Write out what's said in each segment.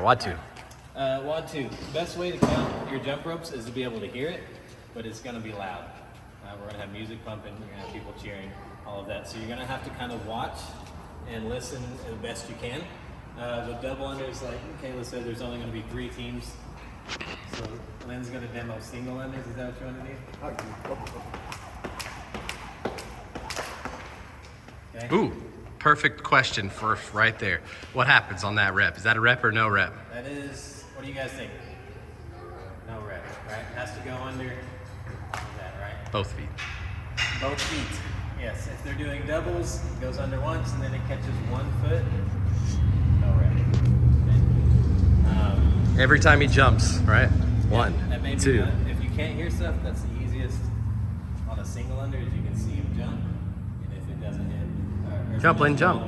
WOD 2. WOD 2. Best way to count your jump ropes is to be able to hear it, but it's going to be loud. We're going to have music pumping, we're going to have people cheering, all of that. So you're going to have to kind of watch and listen the best you can. With double unders, like Kayla said, there's only going to be 3 teams. So Lynn's going to demo single unders. Is that what you want to do? Okay. Ooh, perfect question for right there. What happens on that rep? Is that a rep or no rep? That is, what do you guys think? No rep, right? It has to go under that, right? Both feet. Both feet. Yes, if they're doing doubles, it goes under once and then it catches 1 foot. No rep. Okay. Every time he jumps, right? Yeah, 1, 2. If you can't hear stuff, that's the easiest on a single under is you can see him jump. And if it doesn't hit, Jump, Lynn, jump.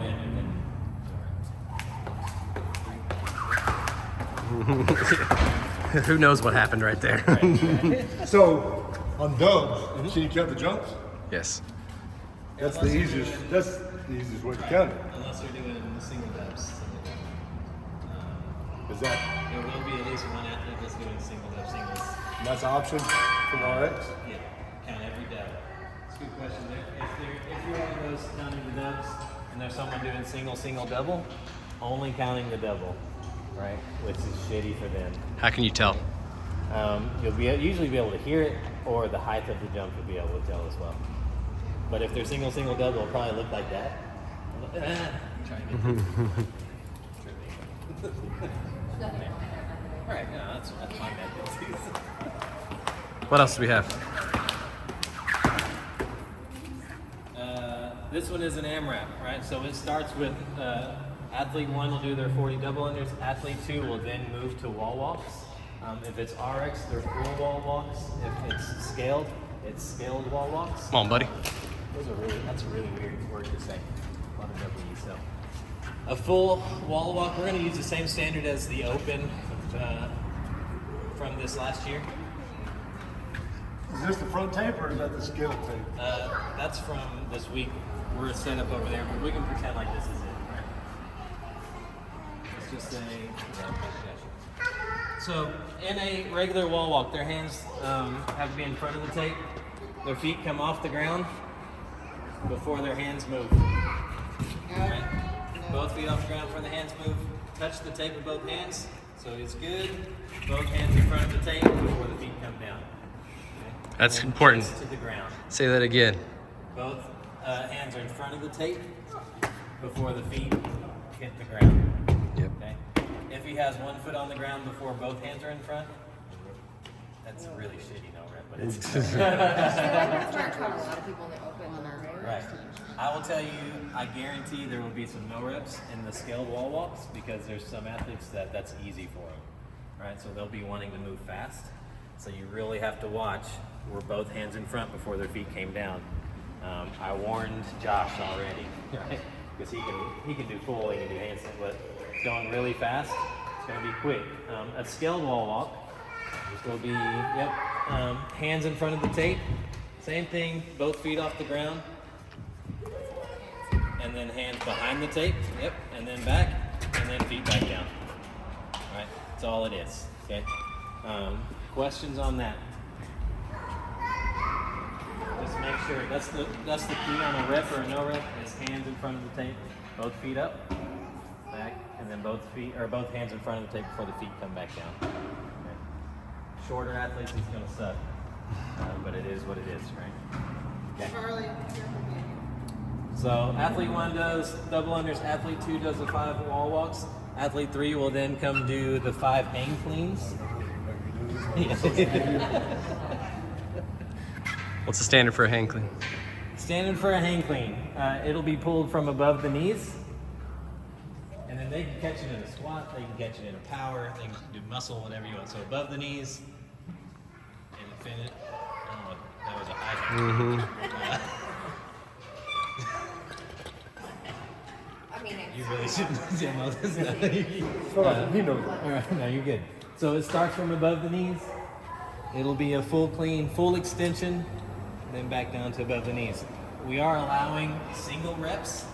Who knows what happened right there? So on dubs, can you count the jumps? Yes. That's the easiest. That's the easiest way to count it. Unless they're doing single dubs. Is that? There will be at least one athlete that's doing single dub singles. And that's an option from RX. Yeah, count every dub. It's a good question. If you're one of those counting the dubs, and there's someone doing single, double, only counting the double, right? Which is shitty for them. How can you tell? You'll usually be able to hear it, or the height of the jump you'll be able to tell as well. But if they're single, double, it'll probably look like that. Try and get All right, no, that's fine. What else do we have? This one is an AMRAP, right? So it starts with athlete 1 will do their 40 double unders. Athlete 2 will then move to wall walks. If it's RX, they're full wall walks. If it's scaled, it's scaled wall walks. Come on, buddy. That's a really weird word to say. A lot of W's. So a full wall walk, we're going to use the same standard as the open from this last year. Is this the front tape or is that the scale tape? That's from this week. We're set up over there, but we can pretend like this is it. Right? Let's just say, so in a regular wall walk, their hands have to be in front of the tape. Their feet come off the ground before their hands move. Right? Both feet off the ground before the hands move. Touch the tape with both hands, so it's good. Both hands in front of the tape before the feet come down. Okay? That's important. To the ground. Say that again. Both hands are in front of the tape before the feet hit the ground. Yep. Okay. If he has 1 foot on the ground before both hands are in front, that's really shitty, no rep. But it's That's not common. A lot of people in the open are right. I will tell you, I guarantee there will be some no reps in the scaled wall walks because there's some athletes that's easy for them, right? So they'll be wanting to move fast. So you really have to watch where both hands in front before their feet came down. I warned Josh already, right? Because he can do full, he can do handstand, but going really fast, it's going to be quick. A scaled wall walk is going to be, hands in front of the tape. Same thing, both feet off the ground. And then hands behind the tape, and then back, and then feet back down. All right, that's all it is, okay? Questions on that? Just make sure, that's the key on a rep or a no rep, is hands in front of the tape, both feet up, back, and then both hands in front of the tape before the feet come back down. Okay. Shorter athletes, it's gonna suck, but it is what it is, right? Okay. So athlete 1 does double unders, athlete 2 does the 5 wall walks, athlete 3 will then come do the 5 hang cleans. What's the standard for a hang clean? Standard for a hang clean, it'll be pulled from above the knees, and then they can catch it in a squat, they can catch it in a power, they can do muscle, whatever you want. So above the knees, and finish. I don't know, that was a high. You really shouldn't demo this now. All right, no, you're good. So it starts from above the knees. It'll be a full clean, full extension, then back down to above the knees. We are allowing single reps.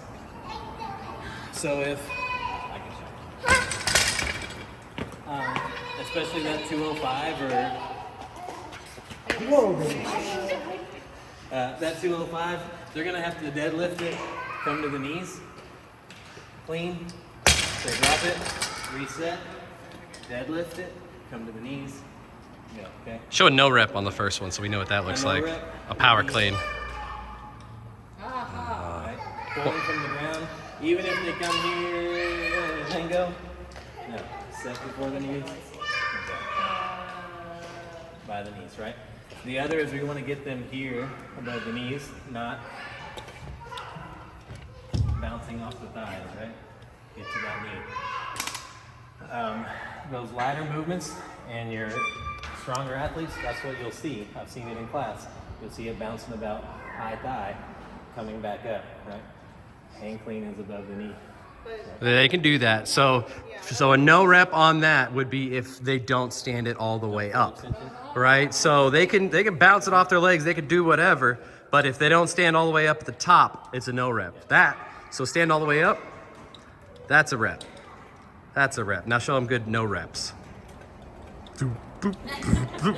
So if I can show especially that 205 or that 205, they're gonna have to deadlift it, come to the knees, clean, so drop it, reset, deadlift it, come to the knees, go, okay? Show a no rep on the first one so we know what that looks no like. rep. A power clean. Right? Pulling from the ground, even if they come here and then go, no, set before the knees, by the knees, right? The other is we want to get them here above the knees, not bouncing off the thighs, right? Get to that knee. Those ladder movements and your stronger athletes, that's what you'll see. I've seen it in class. You'll see it bouncing about high thigh, coming back up, right? Hang clean is above the knee. They can do that. So a no rep on that would be if they don't stand it all the way up, right? So they can bounce it off their legs. They can do whatever. But if they don't stand all the way up at the top, it's a no rep. So stand all the way up. That's a rep. That's a rep. Now show them good no reps.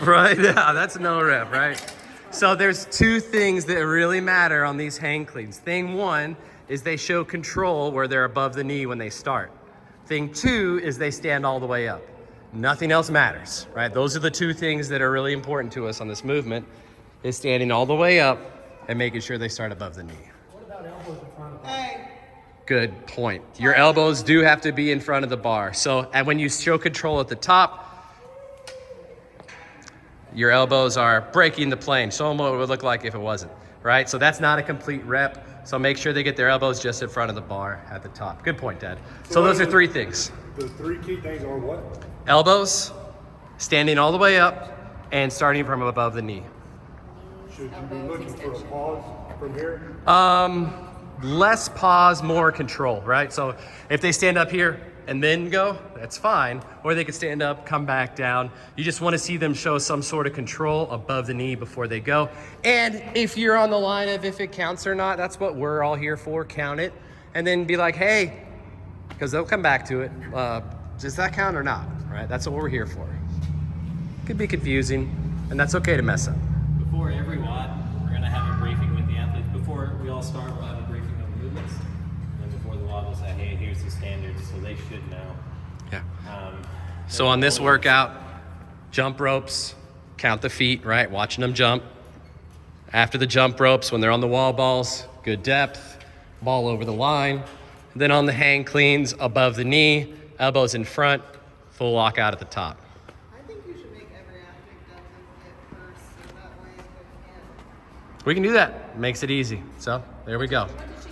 Right? Yeah, that's a no rep, right? So there's two things that really matter on these hang cleans. Thing one is they show control where they're above the knee when they start. Thing two is they stand all the way up. Nothing else matters, right? Those are the two things that are really important to us on this movement, is standing all the way up and making sure they start above the knee. What about elbows in front of the Good point. Your elbows do have to be in front of the bar. So, and when you show control at the top, your elbows are breaking the plane. Show them what it would look like if it wasn't, right? So that's not a complete rep. So make sure they get their elbows just in front of the bar at the top. Good point, Dad. So those are three things. The three key things are what? Elbows, standing all the way up, and starting from above the knee. Should you be looking for a pause from here? Less pause, more control, right? So if they stand up here and then go, that's fine. Or they could stand up, come back down. You just want to see them show some sort of control above the knee before they go. And if you're on the line of if it counts or not, that's what we're all here for, count it. And then be like, hey, because they'll come back to it. Does that count or not, right? That's what we're here for. Could be confusing, and that's okay to mess up. Before every WOD, we're going to have a briefing with the athletes. Before we all start, we'll have a briefing of movements. And before the WOD, we'll say, hey, here's the standards, so they should know. Yeah. So on this workout, jump ropes, count the feet, right? Watching them jump. After the jump ropes, when they're on the wall balls, good depth, ball over the line. Then on the hang cleans, above the knee, elbows in front, full lockout at the top. I think you should make every athlete deadlift it first, so that way if they can. We can do that. Makes it easy. So there we go. What did she